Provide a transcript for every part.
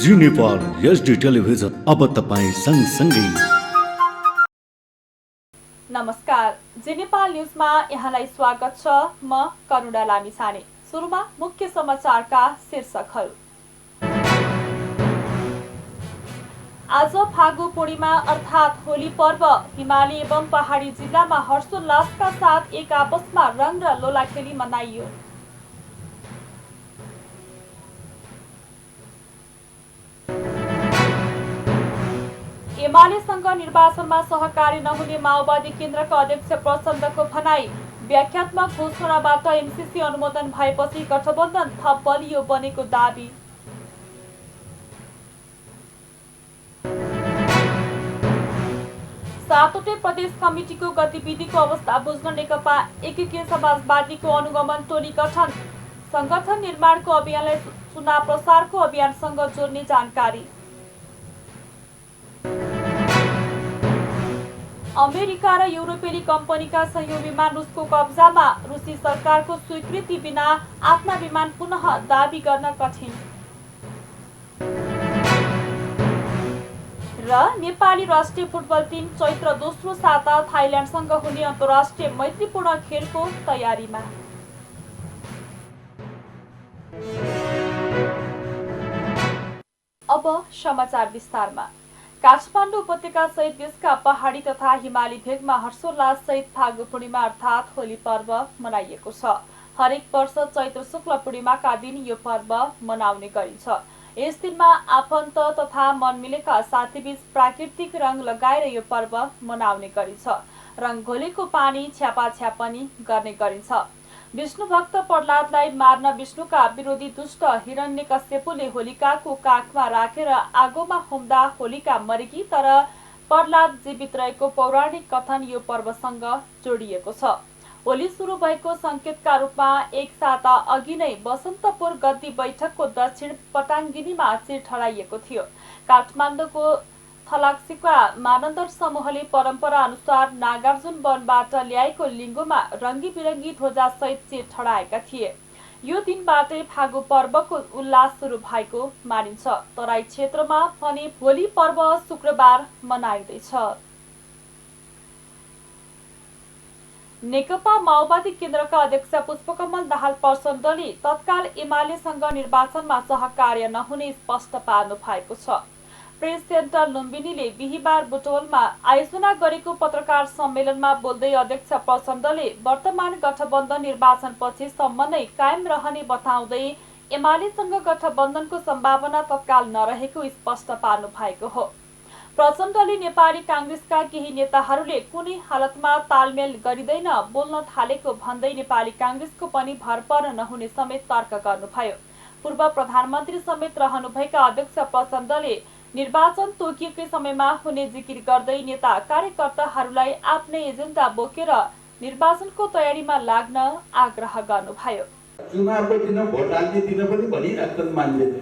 जी Nepal HD television अब तपाईं सँगसँगै। नमस्कार, जी नेपाल न्युजमा यहाँलाई स्वागत छ। म करुणा लामिछाने। सुरुमा मुख्य समाचारका शीर्षकहरू। आज फागु पूर्णिमा अर्थात् होली पर्व हिमाली एवं पहाडी जिल्लामा हर्षोल्लासका साथ एक आपसमा रङ र लोला खेली मनाइयो। एमालेसँग निर्वाचनमा सहकारी नहुने माओवादी केन्द्रका अध्यक्ष प्रचण्डको भनाई। व्याख्यात्मक घोषणाबाट एमसीसी अनुमोदन भएपछि गठबन्धन थप बलियो बनेको दावी। सातवटै प्रदेश कमिटिको गतिविधिको अवस्था बुझ्न नेकपा एकीकृत समाजवादीको अनुगमन टोली गठन। संगठन निर्माणको अभियानलाई चुनाव प्रसारको अभियानसँग जोड्ने जानकारी। अमेरिका र युरोपेली कम्पनीका सयौं विमान रुसको कब्जामा। रुसी सरकारको स्वीकृति बिना आफ्ना विमान पुनः दाबी गर्न कठिन। र नेपाली राष्ट्रिय फुटबल टिम चैत्र दोस्रो साता थाइल्याण्डसँग हुने अन्तर्राष्ट्रिय मैत्रीपूर्ण खेलको तयारीमा। अब समाचार विस्तारमा। काठमाडौँ उपत्यका सहित देशका पहाडी तथा हिमाली भेगमा हर्षोल्लास सहित फागु पूर्णिमा अर्थात् होली पर्व मनाइएको छ। हरेक वर्ष चैत्र शुक्ल पूर्णिमाका दिन यो पर्व मनाउने गरिन्छ। यस दिनमा आफन्त तथा मनमिलेका साथीबीच प्राकृतिक रङ लगाएर यो पर्व मनाउने गरिन्छ। रङ घोलेको पानी छ्यापाछ्यापनी गर्ने गरिन्छ। विष्णु भक्त प्रहलादलाई मार्न विष्णुका विरोधी दुष्ट हिरण्यकश्यपुले होलिकाको काखमा राखेर आगोमा हुम्दा होलिका मरेकी, तर प्रहलाद जीवित रहेको पौराणिक कथन यो पर्वसँग जोडिएको छ। होली सुरु भएको संकेतका रूपमा एक साता अघि नै बसन्तपुर गद्दी बैठकको दक्षिण पटाङ्गिनीमा चिर ठडाइएको थियो। काठमाडौँको थलाक्सीका मानन्दर समूहले परम्परा अनुसार नागार्जुन वनबाट ल्याएको लिङ्गोमा रङ्गी बिरङ्गी ध्वजासहित चिर ठडाएका थिए। यो दिनबाटै फागु पर्वको उल्लास सुरु भएको मानिन्छ। तराई क्षेत्रमा भने होली पर्व शुक्रबार मनाइँदैछ। नेकपा माओवादी केन्द्रका अध्यक्ष पुष्पकमल दाहाल प्रचण्डले तत्काल एमालेसँग निर्वाचनमा सहकार्य नहुने स्पष्ट पार्नु भएको छ। प्रेस सेन्टर लुम्बिनीले बिहिबार बुटवलमा आयोजना गरेको पत्रकार सम्मेलनमा बोल्दै अध्यक्ष प्रचण्डले वर्तमान गठबन्धन निर्वाचनपछि सम्म नै कायम रहने बताउँदै एमालेसँग गठबन्धनको सम्भावना तत्काल नरहेको स्पष्ट पार्नु भएको हो। प्रचण्डले नेपाली कांग्रेसका केही नेताहरूले कुनै हालतमा तालमेल गरिँदैन बोल्न थालेको भन्दै नेपाली कांग्रेसको पनि भर पर्न नहुने समेत तर्क गर्नुभयो। पूर्व प्रधानमन्त्री समेत रहनुभएका अध्यक्ष प्रचण्डले निर्वाचन तोकिएकै समयमा हुने जिकिर गर्दै नेता कार्यकर्ताहरूलाई आफ्नै एजेन्डा बोकेर निर्वाचनको तयारीमा लाग्न आग्रह गर्नुभयो। चुनावको दिन भोट हाल्ने दिन पनि भनिराख्छन् मान्छेले,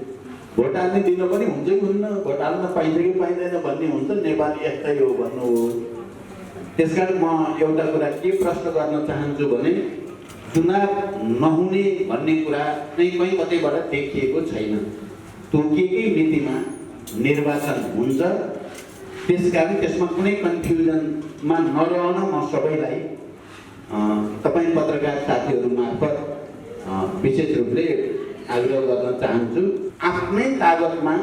भोट हाल्ने दिन पनि हुन्छ कि हुन्न, भोट हाल्न पाइन्छ कि पाइँदैन भन्ने हुन्छ। नेपाली यस्तै हो भन्नु हो। त्यसकारण म एउटा कुरा के प्रश्न गर्न चाहन्छु भने चुनाव नहुने भन्ने कुरा चाहिँ कहीँ कतैबाट देखिएको छैन। तोकिएकै मितिमा निर्वाचन हुन्छ। त्यसकारण त्यसमा कुनै कन्फ्युजनमा नरहन म सबैलाई तपाईँ पत्रकार साथीहरू मार्फत विशेष रूपले आग्रह गर्न चाहन्छु। आफ्नै तागतमा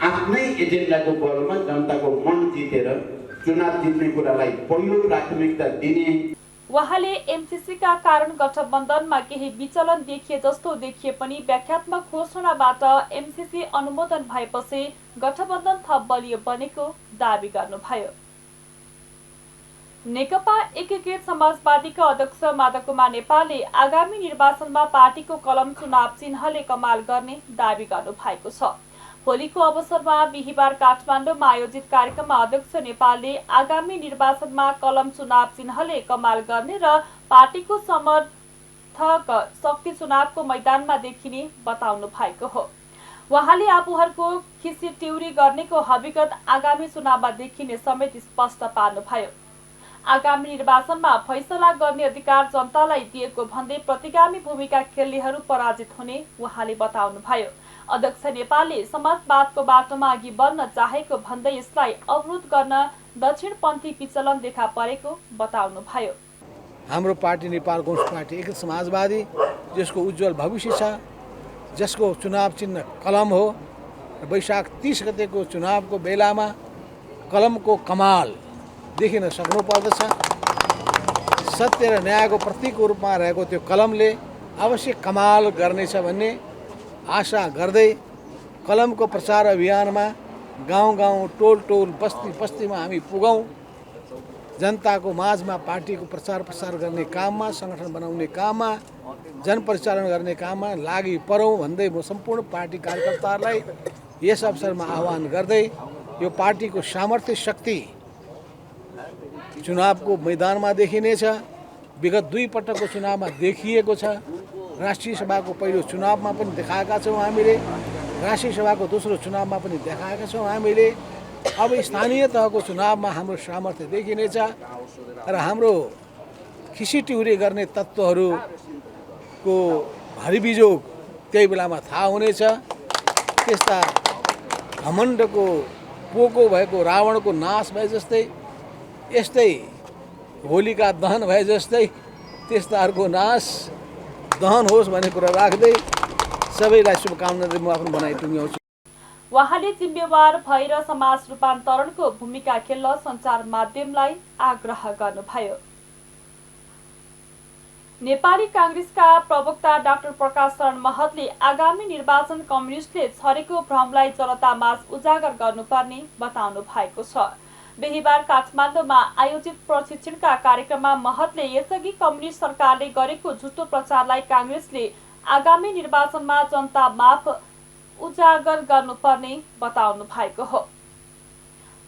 आफ्नै एजेन्डाको बलमा जनताको मन जितेर चुनाव जित्ने कुरालाई पहिलो प्राथमिकता दिने। उहाँले एमसीसीका कारण गठबन्धनमा केही विचलन देखिए जस्तो देखिए पनि व्याख्यात्मक घोषणाबाट एमसीसी अनुमोदन भएपछि गठबन्धन थप बलियो बनेको दावी गर्नुभयो। नेकपा एकीकृत समाजवादीका अध्यक्ष माधव कुमार नेपालले आगामी निर्वाचनमा पार्टीको कलम चुनाव चिन्हले कमाल गर्ने दावी गर्नुभएको छ। होलीको अवसरमा बिहिबार काठमाडौँमा आयोजित कार्यक्रममा अध्यक्ष नेपालले आगामी निर्वाचनमा कलम चुनाव चिन्हले कमाल गर्ने र पार्टीको समर्थक शक्ति चुनावको मैदानमा देखिने बताउनु भएको हो। उहाँले आफूहरूको खिसी टिउरी गर्नेको हकीकत आगामी चुनावमा देखिने समेत स्पष्ट पार्नुभयो। आगामी निर्वाचनमा फैसला गर्ने अधिकार जनतालाई दिएको भन्दै प्रतिगामी भूमिका खेल्नेहरू पराजित हुने उहाँले बताउनुभयो। अध्यक्ष नेपालले समाजवादको बाटोमा अघि बढ्न चाहेको भन्दै यसलाई अवरोध गर्न दक्षिणपन्थी विचलन देखा परेको बताउनुभयो। हाम्रो पार्टी नेपाल कम्युनिस्ट पार्टी एक समाजवादी जिसको उज्जवल भविष्य छ, जसको चुनाव चिन्ह कलम हो। वैशाख 30 गतेको चुनावको बेलामा कलमको कमाल देखिन सक्नुपर्दछ। सत्य र न्यायको प्रतीकको रूपमा रहेको त्यो कलमले अवश्य कमाल गर्नेछ भन्ने आशा गर्दै कलमको प्रचार अभियानमा गाउँ गाउँ, टोल टोल, बस्ती बस्तीमा हामी पुगौँ। जनताको माझमा पार्टीको प्रचार प्रसार गर्ने काममा, सङ्गठन बनाउने काममा, जनपरिचालन गर्ने काममा लागि परौँ भन्दै म सम्पूर्ण पार्टी कार्यकर्ताहरूलाई यस अवसरमा आह्वान गर्दै यो पार्टीको सामर्थ्य शक्ति चुनावको मैदानमा देखिनेछ। विगत 2 पटकको चुनावमा देखिएको छ। राष्ट्रिय सभाको पहिलो चुनावमा पनि देखाएका छौँ हामीले, राष्ट्रिय सभाको दोस्रो चुनावमा पनि देखाएका छौँ हामीले। अब स्थानीय तहको चुनावमा हाम्रो सामर्थ्य देखिनेछ र हाम्रो खिसिटिउरी गर्ने तत्त्वहरूको हरिबिजोग त्यही बेलामा थाहा हुनेछ। त्यस्ता घमण्डको पोको भएको रावणको नाश भए जस्तै, यस्तै होलिका दहन भए जस्तै त्यस्ताहरूको नाश दहन होस् भन्ने कुरा राख्दै सबैलाई शुभकामना दिँदै म आफ्नो भनाइ टुङ्ग्याउँछु। उहाँले जिम्मेवार भएर समाज रूपान्तरणको भूमिका खेल्न सञ्चार माध्यमलाई आग्रह गर्नुभयो। नेपाली कांग्रेसका प्रवक्ता डाक्टर प्रकाश शरण महतले आगामी निर्वाचन कम्युनिस्टले छरेको भ्रमलाई जनतामाझ उजागर गर्नुपर्ने बताउनु भएको छ। बिहिबार काठमाडौँमा आयोजित प्रशिक्षणका कार्यक्रममा महतले यसअघि कम्युनिस्ट सरकारले गरेको झुटो प्रचारलाई कांग्रेसले आगामी निर्वाचनमा जनतामाझ उजागर गर्नुपर्ने बताउनु भएको हो।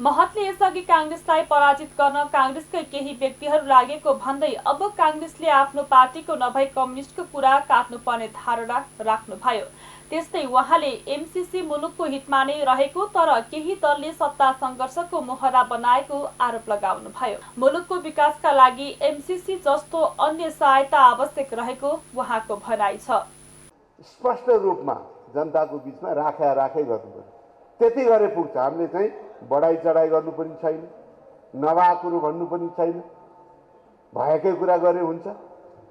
महतले यसअघि कांग्रेसलाई पराजित गर्न कांग्रेसकै केही व्यक्तिहरू लागेको भन्दै अब कांग्रेसले आफ्नो पार्टीको नभई कम्युनिस्टको कुरा काट्नुपर्ने धारणा राख्नुभयो। त्यस्तै उहाँले एमसीसी मुलुकको हितमा नै रहेको तर केही दलले सत्ता सङ्घर्षको मोहरा बनाएको आरोप लगाउनुभयो। मुलुकको विकासका लागि एमसीसी जस्तो अन्य सहायता आवश्यक रहेको उहाँको भनाइ छ। स्पष्ट रूपमा जनताको बीचमा राखै गर्नुपर्छ। त्यति गरे पुग्छ। हामीले चाहिँ बढाइ चढाइ गर्नु पनि छैन, नभएको भन्नु पनि छैन, भएकै कुरा गरे हुन्छ,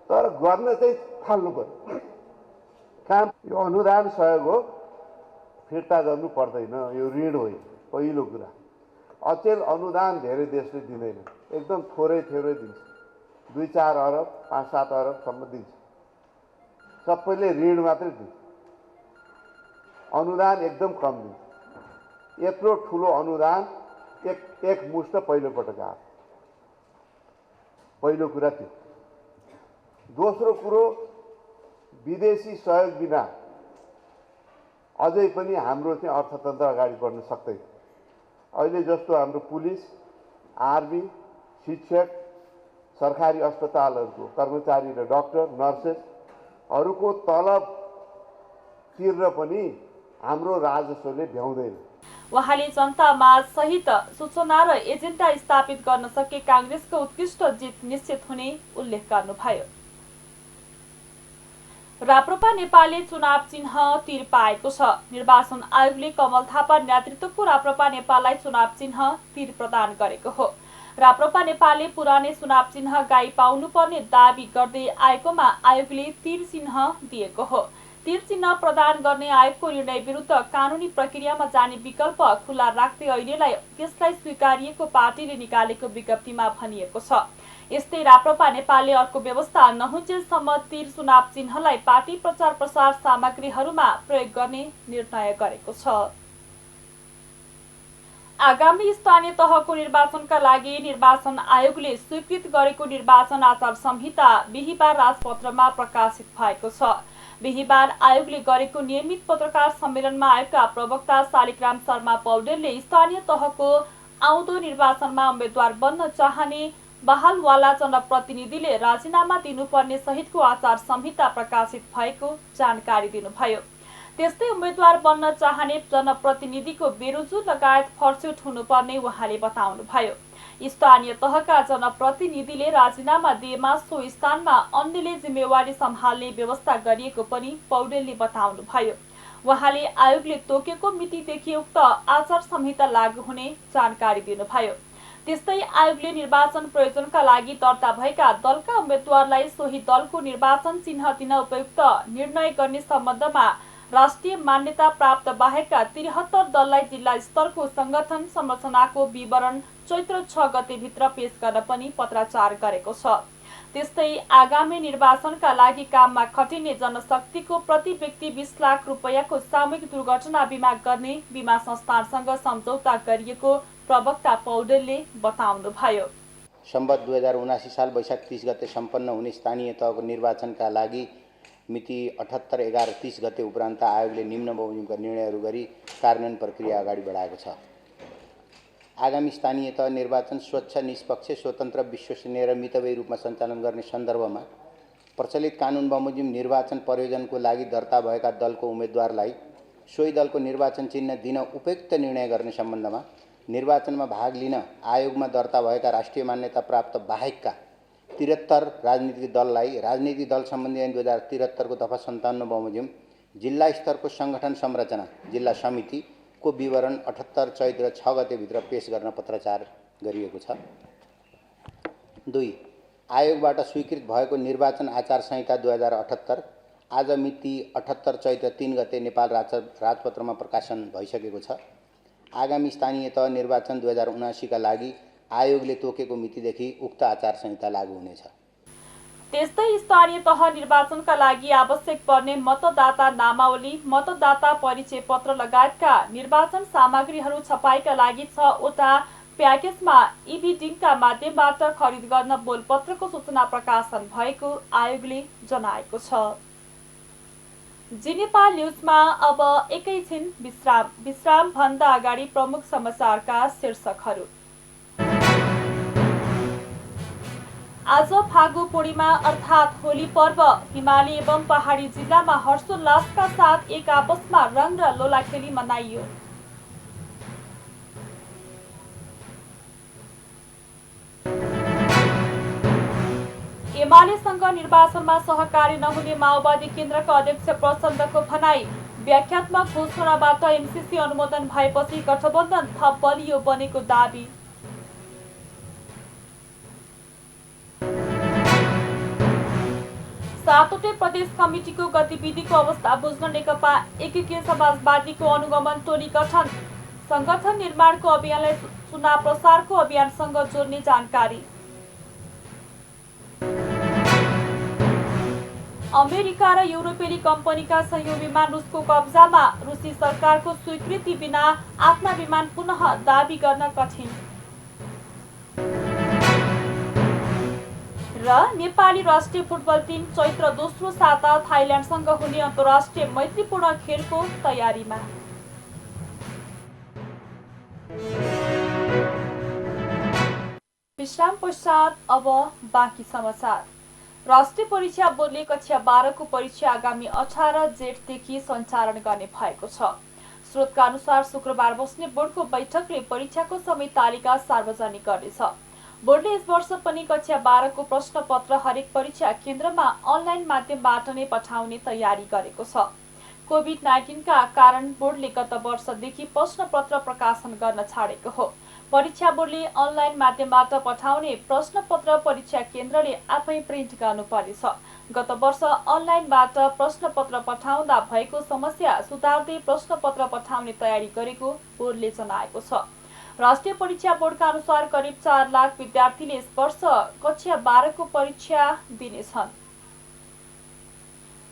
तर गर्न चाहिँ थाल्नु पर्यो काम। यो अनुदान सहयोग हो, फिर्ता गर्नु पर्दैन, यो ऋण हो। पहिलो कुरा, अचेल अनुदान धेरै देशले दिँदैन, एकदम थोरै दिन्छ। 2-4 अरब 5-7 अरबसम्म दिन्छ, सबैले ऋण मात्रै दिन्छ, अनुदान एकदम कम दिन्छ। यत्रो ठुलो अनुदान एक मुष्ट पहिलो पटक आयो। पहिलो कुरा त्यो। दोस्रो कुरो, विदेशी सहयोग बिना अझै पनि हाम्रो चाहिँ अर्थतन्त्र अगाडि बढ्न सक्दैन। अहिले जस्तो हाम्रो पुलिस, आर्मी, शिक्षक, सरकारी अस्पतालहरूको कर्मचारी र डाक्टर, नर्सेसहरूको तलब तिर्न पनि हाम्रो राजस्वले भ्याउँदैन। उहाँले जनतामाझ सहित सूचना र एजेन्डा स्थापित गर्न सके कांग्रेसको उत्कृष्ट जित निश्चित हुने उल्लेख गर्नुभयो। राप्रपा नेपालले चुनाव चिन्ह तिर पाएको छ। निर्वाचन आयोगले कमल थापा नेतृत्वको राप्रपा नेपाललाई चुनाव चिन्ह तिर प्रदान गरेको हो। राप्रपा नेपालले पुरानै चुनाव चिन्ह गाई पाउनुपर्ने दावी गर्दै आएकोमा आयोगले तिर चिन्ह दिएको हो। तिर चिन्ह प्रदान गर्ने आयोगको निर्णय विरुद्ध कानुनी प्रक्रियामा जाने विकल्प खुला राख्दै अहिलेलाई त्यसलाई स्वीकारिएको पार्टीले निकालेको विज्ञप्तिमा भनिएको छ। यस्तै राप्रपा नेपालले अर्को व्यवस्था नहुन्जेलसम्म तिर चुनाव चिन्हलाई पार्टी प्रचार प्रसार सामग्रीहरूमा प्रयोग गर्ने निर्णय गरेको छ। आगामी स्थानीय तहको निर्वाचनका लागि निर्वाचन आयोगले स्वीकृत गरेको निर्वाचन आचार संहिता बिहिबार राजपत्रमा प्रकाशित भएको छ। बिहिबार आयोगले गरेको नियमित पत्रकार सम्मेलनमा आयोगका प्रवक्ता शालिग्राम शर्मा पौडेलले स्थानीय तहको आउँदो निर्वाचनमा उम्मेद्वार बन्न चाहने बहालवाला जनप्रतिनिधिले राजीनामा दिनुपर्ने सहितको आचार संहिता प्रकाशित भएको जानकारी दिनुभयो। त्यस्तै उम्मेद्वार बन्न चाहने जनप्रतिनिधिको बेरोजु लगायत फर्स्युट हुनुपर्ने उहाँले बताउनुभयो। स्थानीय तहका जनप्रतिनिधिले राजीनामा दिएमा सो स्थानमा अन्यले जिम्मेवारी सम्हाल्ने व्यवस्था गरिएको पनि पौडेलले बताउनुभयो। उहाँले आयोगले तोकेको मितिदेखि उक्त आचार संहिता लागू हुने जानकारी दिनुभयो। त्यस्तै आयोगले निर्वाचन प्रयोजनका लागि दर्ता भएका दलका उम्मेद्वारलाई सोही दलको निर्वाचन चिन्ह दिन उपयुक्त निर्णय गर्ने सम्बन्धमा राष्ट्रिय मान्यता प्राप्त बाहेकका 73 दललाई जिल्ला स्तरको संगठन संरचनाको विवरण चैत्र 6 गतेभित्र पेश गर्न पनि पत्राचार गरेको छ। त्यस्तै आगामी निर्वाचनका लागि काममा खटिने जनशक्तिको प्रति व्यक्ति 20 लाख रुपैयाँको सामूहिक दुर्घटना बिमा गर्ने बिमा संस्थानसँग सम्झौता गरिएको प्रवक्ता पौडेलले बताउनुभयो। सम्बत 2079 साल वैशाख 30 गते सम्पन्न हुने स्थानीय तहको निर्वाचनका लागि मिति 78/11/30 गते उपरान्त आयोगले निम्न बमोजिमका निर्णयहरू गरी कार्यान्वयन प्रक्रिया अगाडि बढाएको छ। आगामी स्थानीय तह निर्वाचन स्वच्छ, निष्पक्ष, स्वतन्त्र, विश्वसनीय र मितव्ययी रूपमा सञ्चालन गर्ने सन्दर्भमा प्रचलित कानुन बमोजिम निर्वाचन प्रयोजनको लागि दर्ता भएका दलको उम्मेद्वारलाई सोही दलको निर्वाचन चिन्ह दिन उपयुक्त निर्णय गर्ने सम्बन्धमा निर्वाचनमा भाग लिन आयोगमा दर्ता भएका राष्ट्रिय मान्यता प्राप्त बाहेकका 73 राजनीतिक दललाई राजनीतिक दल सम्बन्धी ऐन 2073 को दफा 57 बमोजिम जिल्ला स्तरको संगठन संरचना जिल्ला समितिको विवरण 78 चैत्र 6 गतेभित्र पेश गर्न पत्राचार गरिएको छ। 2. आयोगबाट स्वीकृत भएको निर्वाचन आचार संहिता 2078 आज मिति 78 चैत्र 3 गते नेपाल राजपत्रमा प्रकाशन भइसकेको छ। आगामी स्थानीय तह निर्वाचन 2079 का लागि आयोगले तोकेको मितिदेखि उक्त आचार संहिता लागू हुनेछ। त्यस्तै स्थानीय तह निर्वाचनका लागि आवश्यक पर्ने मतदाता नामावली, मतदाता परिचय पत्र लगायतका निर्वाचन सामग्रीहरू छपाईका लागि 6 वटा प्याकेजमा इभिडिङका माध्यमबाट खरिद गर्न बोलपत्रको सूचना प्रकाशन भएको आयोगले जनाएको छ। जी नेपाल न्युजमा अब एकैछिन विश्राम भन्दा अगाडि प्रमुख समाचारका शीर्षकहरू। आज फागु पूर्णिमा अर्थात् होली पर्व हिमाली एवं पहाडी जिल्लामा हर्षोल्लासका साथ एक आपसमा रंग र लोला खेली मनाइयो। एमालेसँग निर्वाचनमा सहकारी नहुने माओवादी केन्द्रका अध्यक्ष प्रचण्डको भनाई। व्याख्यात्मक घोषणाबाट एमसीसी अनुमोदन भएपछि गठबन्धन थप बलियो बनेको दावी। सातवटै प्रदेश कमिटीको गतिविधिको अवस्था बुझ्न नेकपा एकीकृत समाजवादीको अनुगमन टोली गठन। संगठन निर्माणको अभियानलाई चुनाव प्रसारको अभियानसँग जोड्ने जानकारी। अमेरिका र युरोपेली कम्पनीका सहयोगी विमान रुसको कब्जामा। रुसी सरकारको स्वीकृति बिना आफ्ना विमान पुनः दाबी गर्न कठिन। र नेपाली राष्ट्रिय फुटबल टिम चैत्र दोस्रो साता थाइल्याण्डसँग हुने अन्तर्राष्ट्रिय मैत्रीपूर्ण खेलको तयारीमा। विश्राम पश्चात अब बाँकी समाचार। राष्ट्रिय परीक्षा बोर्डले कक्षा 12 को परीक्षा आगामी 18 जेठदेखि सञ्चालन गर्ने भएको छ। स्रोतका अनुसार शुक्रबार बस्ने बोर्डको बैठकले परीक्षाको समय तालिका सार्वजनिक गर्नेछ। बोर्डले यस वर्ष पनि कक्षा 12 को प्रश्न पत्र हरेक परीक्षा केन्द्रमा अनलाइन माध्यमबाट नै पठाउने तयारी गरेको छ। कोभिड-19 का कारण बोर्डले गत वर्षदेखि प्रश्न पत्र प्रकाशन गर्न छाडेको हो। परीक्षा बोर्डले अनलाइन माध्यमबाट पठाउने प्रश्न पत्र परीक्षा केन्द्रले आफै प्रिन्ट गर्नुपर्नेछ। गत वर्ष अनलाइनबाट प्रश्न पत्र पठाउँदा भएको समस्या सुधार्दै प्रश्न पत्र पठाउने तयारी गरेको बोर्डले जनाएको छ। राष्ट्रिय परीक्षा बोर्डका अनुसार करिब 4 लाख विद्यार्थीले यस वर्ष कक्षा 12 को परीक्षा दिनेछन्।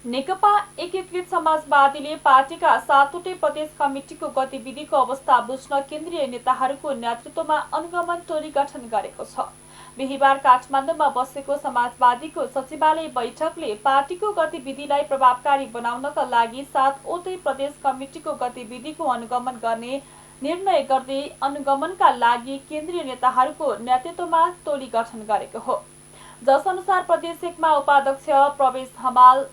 नेकपा एकीकृत समाजवादीले पार्टीका 7वटै प्रदेश कमिटीको गतिविधिको अवस्था बुझ्न केन्द्रीय नेताहरूको नेतृत्वमा अनुगमन टोली गठन गरेको छ। बिहिबार काठमाडौँमा बसेको समाजवादीको सचिवालय बैठकले पार्टीको गतिविधिलाई प्रभावकारी बनाउनका लागि 7वटै प्रदेश कमिटीको गतिविधिको अनुगमन गर्ने निर्णय गर्दै अनुगमनका लागि केन्द्रीय नेताहरूको नेतृत्वमा टोली गठन गरेको हो। जस अनुसार प्रदेश 1 मा उपाध्यक्ष प्रवेश हमाल,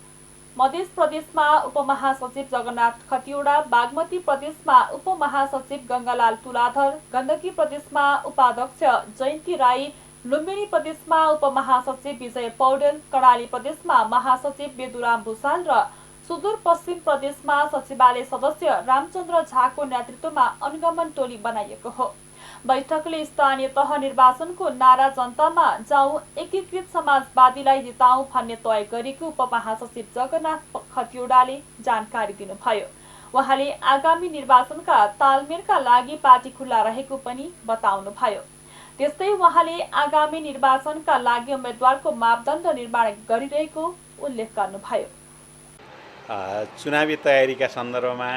मध्य प्रदेशमा उपमहासचिव जगन्नाथ खतिवडा, बागमती प्रदेशमा उपमहासचिव गंगालाल तुलाधर, गण्डकी प्रदेशमा उपाध्यक्ष जयन्ती राई, लुम्बिनी प्रदेशमा उपमहासचिव विजय पौडेल, कर्णाली प्रदेशमा महासचिव बेदुराम भूषाल र सुदूरपश्चिम प्रदेशमा सचिवालय सदस्य रामचन्द्र झाको नेतृत्वमा अनुगमन टोली बनाइएको हो। बैठकले स्थानीय तह निर्वाचनको नारा जनतामा जाउँ, एकीकृत समाजवादीलाई जिताउँ भन्ने तय गरेको उपमहासचिव जगन्नाथ खतिवडाले जानकारी दिनुभयो। उहाँले आगामी निर्वाचनका तालमेलका लागि पार्टी खुल्ला रहेको पनि बताउनुभयो। त्यस्तै उहाँले आगामी निर्वाचनका लागि उम्मेद्वारको मापदण्ड निर्माण गरिरहेको उल्लेख गर्नुभयो। चुनावी तयारीका सन्दर्भमा,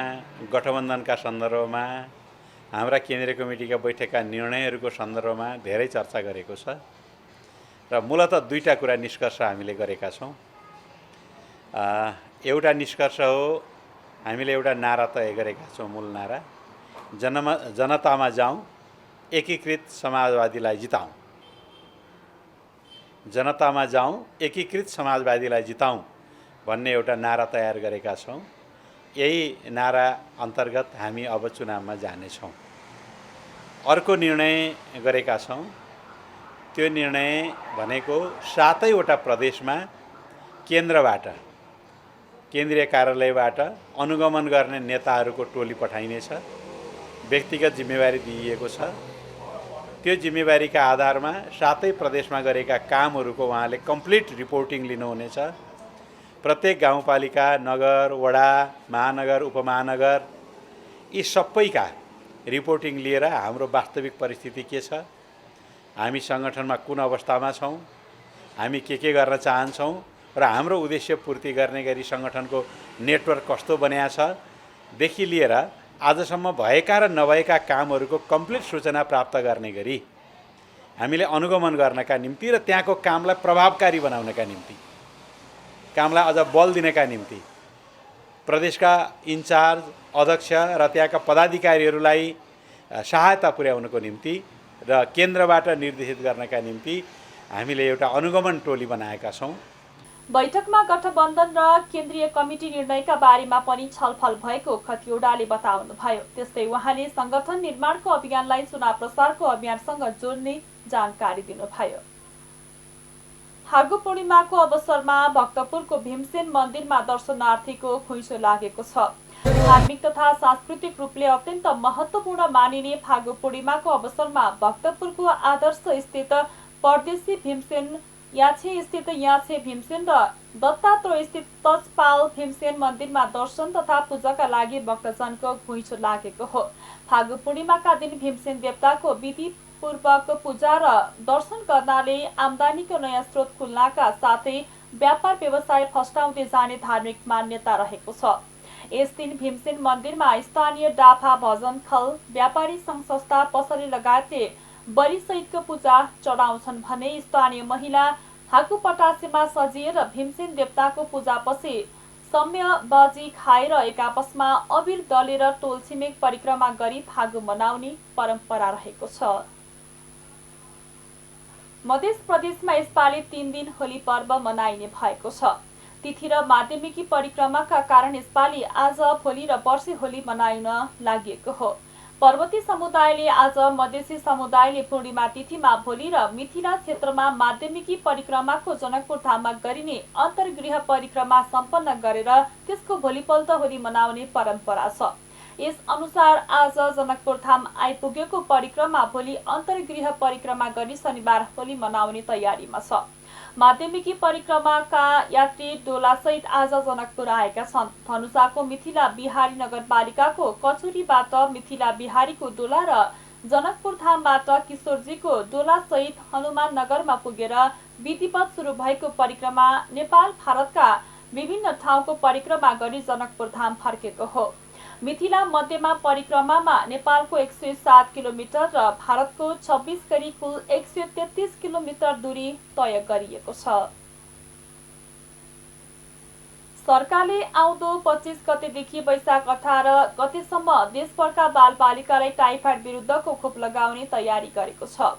गठबन्धनका सन्दर्भमा, हाम्रा केन्द्रीय कमिटीका बैठकका निर्णयहरूको सन्दर्भमा धेरै चर्चा गरेको छ र मूलतः दुईटा कुरा निष्कर्ष हामीले गरेका छौँ। एउटा निष्कर्ष हो, हामीले एउटा नारा तय गरेका छौँ। मूल नारा जनतामा जाउँ, एकीकृत समाजवादीलाई जिताउँ। जनतामा जाउँ, एकीकृत समाजवादीलाई जिताउँ भन्ने एउटा नारा तयार गरेका छौँ। यही नारा अन्तर्गत हामी अब चुनावमा जानेछौँ। अर्को निर्णय गरेका छौँ, त्यो निर्णय भनेको 7वटा प्रदेशमा केन्द्रबाट, केन्द्रीय कार्यालयबाट अनुगमन गर्ने नेताहरूको टोली पठाइनेछ। व्यक्तिगत जिम्मेवारी दिइएको छ। त्यो जिम्मेवारीका आधारमा 7 प्रदेशमा गरेका कामहरूको उहाँले कम्प्लिट रिपोर्टिङ लिनुहुनेछ। प्रत्येक गाउँपालिका, नगर, वडा, महानगर, उपमहानगर यी सबैका रिपोर्टिङ लिएर हाम्रो वास्तविक परिस्थिति के छ, हामी सङ्गठनमा कुन अवस्थामा छौँ, हामी के गर्न चाहन्छौँ र हाम्रो उद्देश्य पूर्ति गर्ने गरी सङ्गठनको नेटवर्क कस्तो बन्या छ देखि लिएर आजसम्म भएका र नभएका कामहरूको कम्प्लिट सूचना प्राप्त गर्ने गरी हामीले अनुगमन गर्नका निम्ति र त्यहाँको कामलाई प्रभावकारी बनाउनका निम्ति, कामलाई अझ बल दिनका निम्ति प्रदेशका इन्चार्ज, अध्यक्ष र त्यहाँका पदाधिकारीहरूलाई सहायता पुर्याउनको निम्ति र केन्द्रबाट निर्देशित गर्नका निम्ति हामीले एउटा अनुगमन टोली बनाएका छौँ। बैठकमा गठबन्धन र केन्द्रीय कमिटी निर्णयका बारेमा पनि छलफल भएको खतिवडाले बताउनुभयो। त्यस्तै उहाँले संगठन निर्माणको अभियानलाई चुनाव प्रसारको अभियानसँग जोड्ने जानकारी दिनुभयो। फागु पूर्णिमाको अवसरमा भक्तपुरको भीमसेन मन्दिरमा दर्शनार्थीको खुइसो लागेको छ। धार्मिक तथा सांस्कृतिक रूपले अत्यन्त महत्त्वपूर्ण मानिने फागु पूर्णिमाको अवसरमा भक्तपुरको आदर्श स्थित परदेशी भीमसेन, याछे स्थित याछे भीमसेन र दत्तात्रेय स्थित तजपाल भीमसेन मन्दिरमा दर्शन तथा पूजाका लागि भक्तजनको घुइँचो लागेको हो। फागु पूर्णिमाका दिन भीमसेन देवताको विधि पूर्वक पूजा र दर्शन गर्नाले आम्दानीको नयाँ स्रोत खुल्नाका साथै व्यापार व्यवसाय फस्टाउँदै जाने धार्मिक मान्यता रहेको छ। यस दिन भीमसेन मन्दिरमा स्थानीय डाफा, भजन खल, व्यापारी सङ्घ संस्था, पसले लगायतले बलि सहितको पूजा चढाउँछन् भने स्थानीय महिला हाकु पटासेमा सजिएर भीमसेन देवताको पूजापछि सम्यबाजी खाएर एक आपसमा अबिर दलेर टोल छिमेक परिक्रमा गरी फागु मनाउने परम्परा रहेको छ। मध्य प्रदेशमा यसपालि 3 दिन होली पर्व मनाइने भएको छ। तिथि र माध्यमिकी परिक्रमाका कारण यसपालि आज, भोलि र वर्षे होली मनाउन लागि हो। पर्वतीय समुदायले आज, मधेसी समुदायले पूर्णिमा तिथिमा भोलि र मिथिला क्षेत्रमा माध्यमिकी परिक्रमाको जनकपुर धाममा गरिने अन्तर्गृह परिक्रमा सम्पन्न गरेर त्यसको भोलिपल्ट होली मनाउने परम्परा छ। यस अनुसार आज जनकपुर धाम आइपुगेको परिक्रमा भोलि अन्तर्गृह परिक्रमा गरी शनिबार होली मनाउने तयारीमा छ। माध्यमिकी परिक्रमाका यात्री डोलासहित आज जनकपुर आएका छन्। धनुषाको मिथिला बिहारी नगरपालिकाको कचुरीबाट मिथिला बिहारीको डोला र जनकपुर धामबाट किशोरजीको डोलासहित हनुमान नगरमा पुगेर विधिवत सुरु भएको परिक्रमा नेपाल भारतका विभिन्न ठाउँको परिक्रमा गरी जनकपुर धाम फर्केको हो। मिथिला मध्यमा परिक्रमामा नेपालको 107 किलोमिटर र भारतको 26 गरी कुल 133 किलोमिटर दूरी तय गरिएको छ। सरकारले आउँदो 25 गतेदेखि वैशाख 18 गतेसम्म देशभरका बालबालिकालाई टाइफाइड विरुद्धको खोप लगाउने तयारी गरेको छ।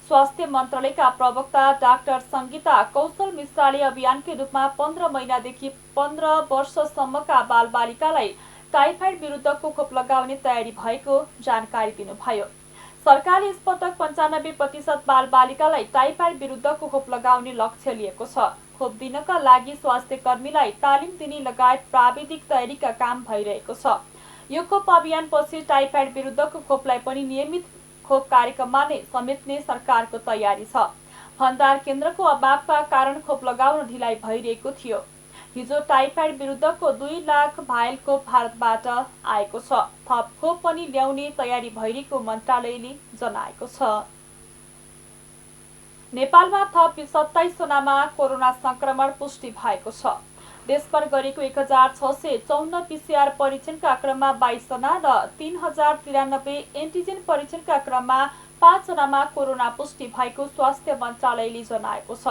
स्वास्थ्य मन्त्रालयका प्रवक्ता डाक्टर सङ्गीता कौशल मिश्राले अभियानकै रूपमा 15 महिनादेखि 15 वर्षसम्मका बालबालिकालाई टाइफाइड विरुद्धको खोप लगाउने तयारी भएको जानकारी दिनुभयो। सरकारले यसपटक 95% बालबालिकालाई टाइफाइड विरुद्धको खोप लगाउने लक्ष्य लिएको छ। खोप दिनका लागि स्वास्थ्य कर्मीलाई तालिम दिने लगायत प्राविधिक तयारीका काम भइरहेको छ। यो खोप अभियानपछि टाइफाइड विरुद्धको खोपलाई पनि नियमित खोप कार्यक्रममा नै समेट्ने सरकारको तयारी छ। भण्डार केन्द्रको अभावका कारण खोप लगाउन ढिलाइ भइरहेको थियो। हिजो टाइफाइड विरुद्धको 2 लाख भाइल खोप भारतबाट आएको छ। थप खोप पनि ल्याउने तयारी भइरहेको मन्त्रालयले जनाएको छ। नेपालमा थप 27 जनामा कोरोना संक्रमण पुष्टि भएको छ। देशभर गरेको 1654 पीसीआर परीक्षणका क्रममा 22 जना र 3093 एन्टिजेन परीक्षणका क्रममा 5 जनामा कोरोना पुष्टि भएको स्वास्थ्य मन्त्रालयले जनाएको छ।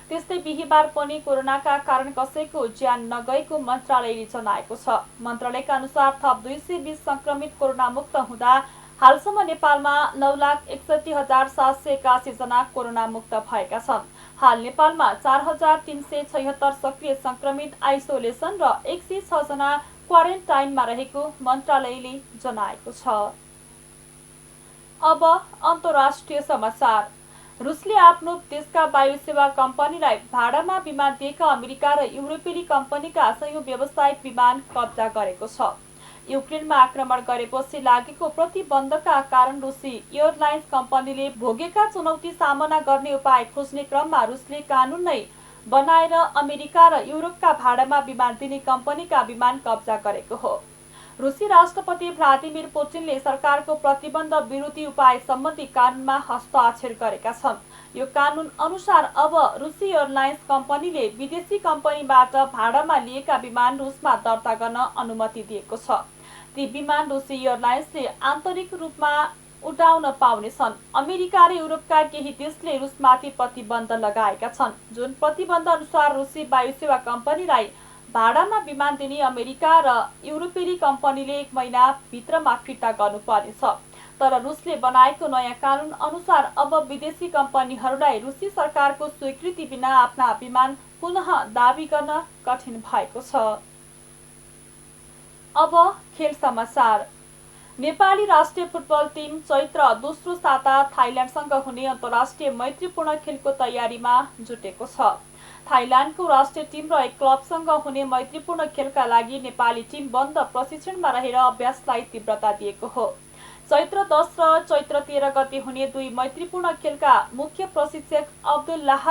त्यस्तै बिहीबार पनि कोरोनाका कारण कसैको ज्यान नगएको मन्त्रालयले जनाएको छ। मन्त्रालयका अनुसार थप 220 संक्रमित कोरोना मुक्त हुँदा हालसम्म नेपालमा 9,61,781 जना कोरोना मुक्त भएका छन्। हाल नेपालमा 4,376 सक्रिय संक्रमित आइसोलेसन र 106 जना क्वारेन्टाइनमा रहेको मन्त्रालयले जनाएको छ। अब अन्तर्राष्ट्रिय समाचार। रुसले आफ्नो देशका वायु सेवा कम्पनीलाई भाडामा विमान दिएका अमेरिका र युरोपेली कम्पनीका सयौं व्यावसायिक विमान कब्जा गरेको छ। युक्रेनमा आक्रमण गरेपछि लागेको प्रतिबन्धका कारण रुसी एयरलाइन्स कम्पनीले भोगेका चुनौती सामना गर्ने उपाय खोज्ने क्रममा रुसले कानून नै बनाएर अमेरिका र युरोपका भाडामा विमान दिने कम्पनीका विमान कब्जा गरेको हो। रुसी राष्ट्रपति भ्लादिमिर पुटिनले सरकारको प्रतिबन्ध विरोधी उपाय सम्बन्धी कानूनमा हस्ताक्षर गरेका छन्। यो कानून अनुसार अब रुसी एयरलाइन्स कम्पनीले विदेशी कम्पनीबाट भाडामा लिएका विमान रुसमा दर्ता गर्न अनुमति दिएको छ। ती विमान रुसी एयरलाइन्सले आन्तरिक रूपमा उडाउन पाउनेछन्। अमेरिका र युरोपका केही देशले रुसमाथि प्रतिबन्ध लगाएका छन्, जुन प्रतिबन्ध अनुसार रुसी वायुसेवा कम्पनीलाई भाडामा विमान दिने अमेरिका र युरोपेली कम्पनीले 1 महिना भित्रमा फिर्ता गर्नुपर्नेछ। तर रुसले बनाएको नयाँ कानून अनुसार अब विदेशी कम्पनीहरूलाई रुसी सरकारको स्वीकृति बिना आफ्ना विमान पुनः दाबी गर्न कठिन भएको छ। अब खेल समाचार। नेपाली राष्ट्रिय फुटबल टिम चैत्र दोस्रो साता थाइल्याण्डसँग हुने अन्तर्राष्ट्रिय मैत्रीपूर्ण खेलको तयारीमा जुटेको छ। थाइल्याण्डको राष्ट्रिय टिम र एक क्लबसँग हुने मैत्रीपूर्ण खेलका लागि नेपाली टिम बन्द प्रशिक्षणमा रहेर अभ्यासलाई तीव्रता दिएको हो। चैत्र 10 र चैत्र 13 गते हुने 2 मैत्रीपूर्ण खेलका मुख्य प्रशिक्षक अब्दुल्लाह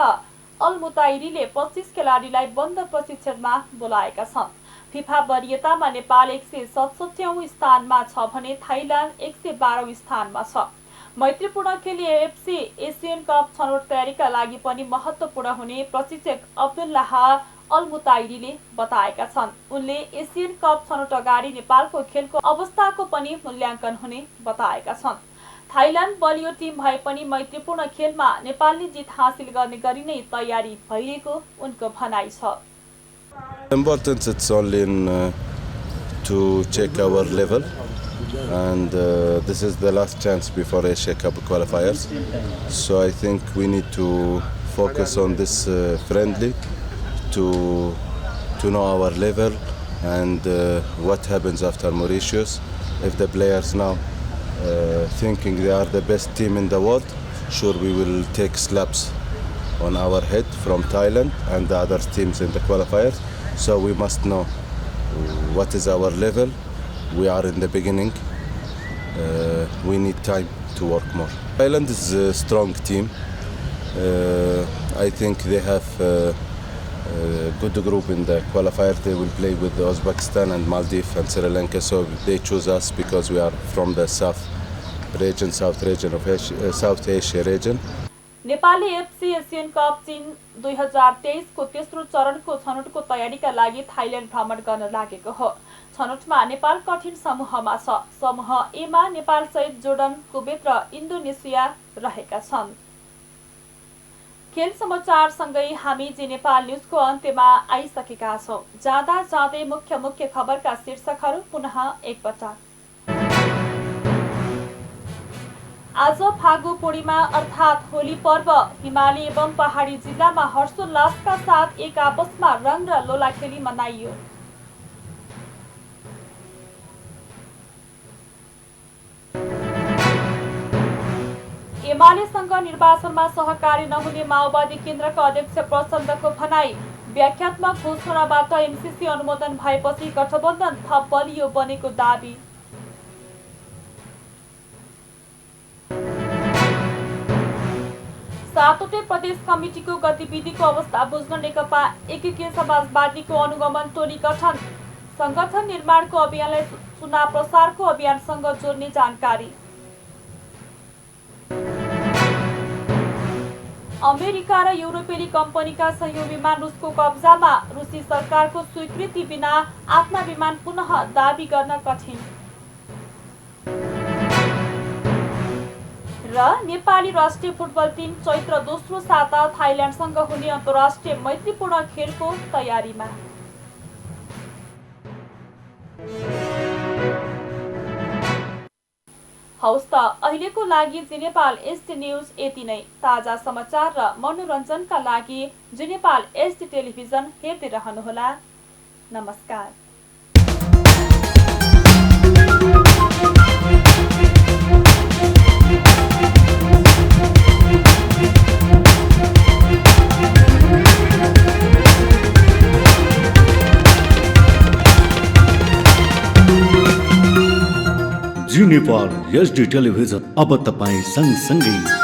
अल मुताइरीले 25 खेलाडीलाई बन्द प्रशिक्षणमा बोलाएका छन्। फिफा वरियतामा नेपाल 167औं स्थानमा छ भने थाइल्याण्ड 112औं स्थानमा छ। मैत्रीपूर्ण खेल एएफसी एसियन कप छनौट तयारीका लागि पनि महत्त्वपूर्ण हुने प्रशिक्षक अब्दुल्लाह अल मुताइरीले बताएका छन्। उनले एसियन कप छनौट अगाडि नेपालको खेलको अवस्थाको पनि मूल्याङ्कन हुने बताएका छन्। थाइल्याण्ड बलियो टिम भए पनि मैत्रीपूर्ण खेलमा नेपालले जित हासिल गर्ने गरी नै तयारी भइरहेको उनको भनाइ छ। Important, it's only to check our level, and this is the last chance before Asia Cup qualifiers. So I think we need to focus on this friendly to know our level and what happens after Mauritius. If the players now thinking they are the best team in the world, sure we will take slaps on our head from Thailand and the other teams in the qualifiers. So we must know what is our level. We are in the beginning. We need time to work more. Thailand is a strong team. I think they have a good group in the qualifier. They will play with Uzbekistan and Maldives and Sri Lanka. So they choose us because we are from the South Asia region. Nepali FC Asian cup चीन 2023 को तेस्रो चरणको छनौटको तयारीका लागि Thailand भ्रमण गर्न लागेको हो। छनौटमा नेपाल कठिन समूहमा छ। समूह ए मा नेपाल सहित जोर्डन, कुवेत र इन्डोनेसिया रहेका छन्। खेल समाचार सँगै हामी जी नेपाल न्यूजको अन्त्यमा आइसकेका छौं। जाँदा जाँदै मुख्य खबरका शीर्षकहरू पुनः एकपटक। आज फागु पूर्णिमा अर्थात् होली पर्व हिमाली एवं पहाडी जिल्लामा हर्षोल्लासका साथ एक आपसमा रंग र लोला खेली मनाइयो। एमालेसँग निर्वाचनमा सहकारी नहुने माओवादी केन्द्रका अध्यक्ष प्रचण्डको भनाई। व्याख्यात्मक घोषणाबाट एमसीसी अनुमोदन भएपछि गठबन्धन थप बलियो बनेको दावी। सातवटै प्रदेश कमिटीको गतिविधिको अवस्था बुझ्न नेकपा एकीकृत समाजवादीको अनुगमन टोली गठन। संगठन निर्माणको अभियानलाई चुनाव प्रसारको अभियानसँग जोड्ने जानकारी। अमेरिका र युरोपेली कम्पनीका सहयोगी विमान रुसको कब्जामा। रुसी सरकारको स्वीकृति बिना आफ्ना विमान पुनः दाबी गर्न कठिन। र नेपाली राष्ट्रिय फुटबल टिम चैत्र दोस्रो साता थाइल्याण्डसँग हुने अन्तर्राष्ट्रिय मैत्रीपूर्ण खेलको तयारीमा। हौस् त अहिलेको लागि जी नेपाल एचडी न्युज यति नै। ताजा समाचार र मनोरञ्जनका लागि जी नेपाल एचडी टेलिभिजन हेर्दै रहनुहोला। नमस्कार। जी नेपाल एचडी टेलिभिजन अब तपाईँ सँगसँगै